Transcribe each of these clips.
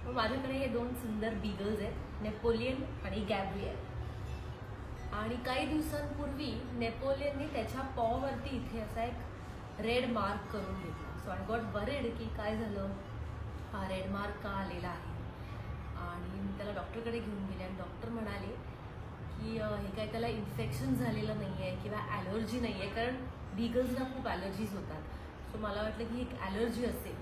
मग माझ्याकडे हे दोन सुंदर बीगल्स आहेत, नेपोलियन आणि गॅब्रियल. आणि काही दिवसांपूर्वी नेपोलियनने त्याच्या पॉवरती इथे असा एक रेड मार्क करून घेतला. सो आय गॉट वरीड की काय झालं, हा रेड मार्क का आलेला आहे. आणि मी त्याला डॉक्टरकडे घेऊन गेले आणि डॉक्टर म्हणाले की हे काय त्याला इन्फेक्शन झालेलं नाही आहे किंवा ॲलर्जी नाही आहे, कारण बीगल्सला खूप ॲलर्जीज होतात. सो मला वाटलं की एक ॲलर्जी असेल.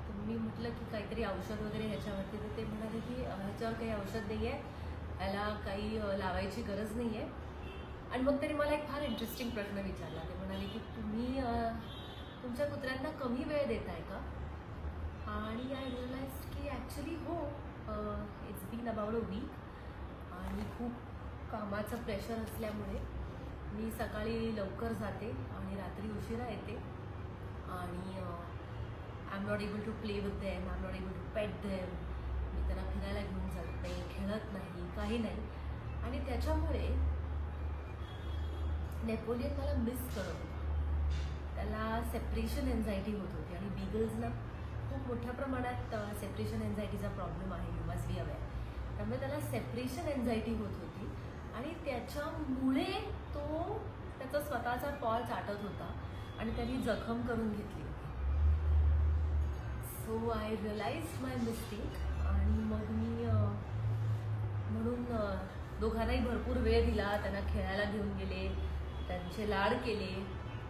तर मी म्हटलं की काहीतरी औषध वगैरे ह्याच्यावरती, तर ते म्हणाले की ह्याच्यावर काही औषध नाही आहे, याला काही लावायची गरज नाही आहे. आणि मग तरी मला एक फार इंटरेस्टिंग प्रश्न विचारला. ते म्हणाले की तुम्ही तुमच्या कुत्र्यांना कमी वेळ देताय का? आणि आय रिअलाइज की ॲक्च्युली हो, it's been about a week. आणि खूप कामाचं प्रेशर असल्यामुळे मी सकाळी लवकर जाते आणि रात्री उशिरा येते. आणि I am not able to play with them, I am not able to pet them. मी त्यांना फिरायला घेऊन जात नाही, खेळत नाही, काही नाही. आणि त्याच्यामुळे नेपोलियन मला मिस करत होता. त्याला सेपरेशन एन्झायटी होत होती. आणि बीगल्सना खूप मोठ्या प्रमाणात सेपरेशन एन्झायटीचा प्रॉब्लेम आहे, यू मस्ट बी अवेअर. त्यामुळे त्याला सेपरेशन एन्झायटी होत होती आणि त्याच्यामुळे तो त्याचा स्वतःचा पॉल चाटत होता आणि त्यांनी जखम करून घेतली होती. So I realise my mistake. आणि मग मी म्हणून दोघांनाही भरपूर वेळ दिला, त्यांना खेळायला घेऊन गेले, त्यांचे लाड केले.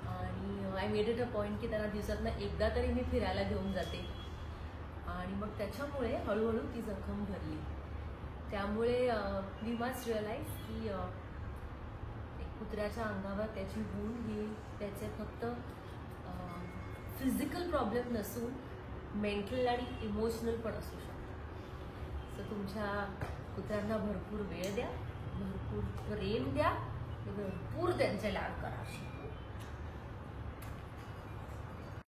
आणि I made it a point की त्यांना दिवसातनं एकदा तरी मी फिरायला घेऊन जाते. आणि मग त्याच्यामुळे हळूहळू ती जखम भरली. त्यामुळे वी मस्ट रिअलाइज की एक कुत्र्याच्या अंगावर त्याची वूंड ही त्याचे फक्त फिजिकल प्रॉब्लेम नसून मेंटल आणि इमोशनल पण असू शकतो. सो तुमच्या कुत्र्यांना भरपूर वेळ द्या, भरपूर प्रेम द्या, भरपूर त्यांचे लाड करा.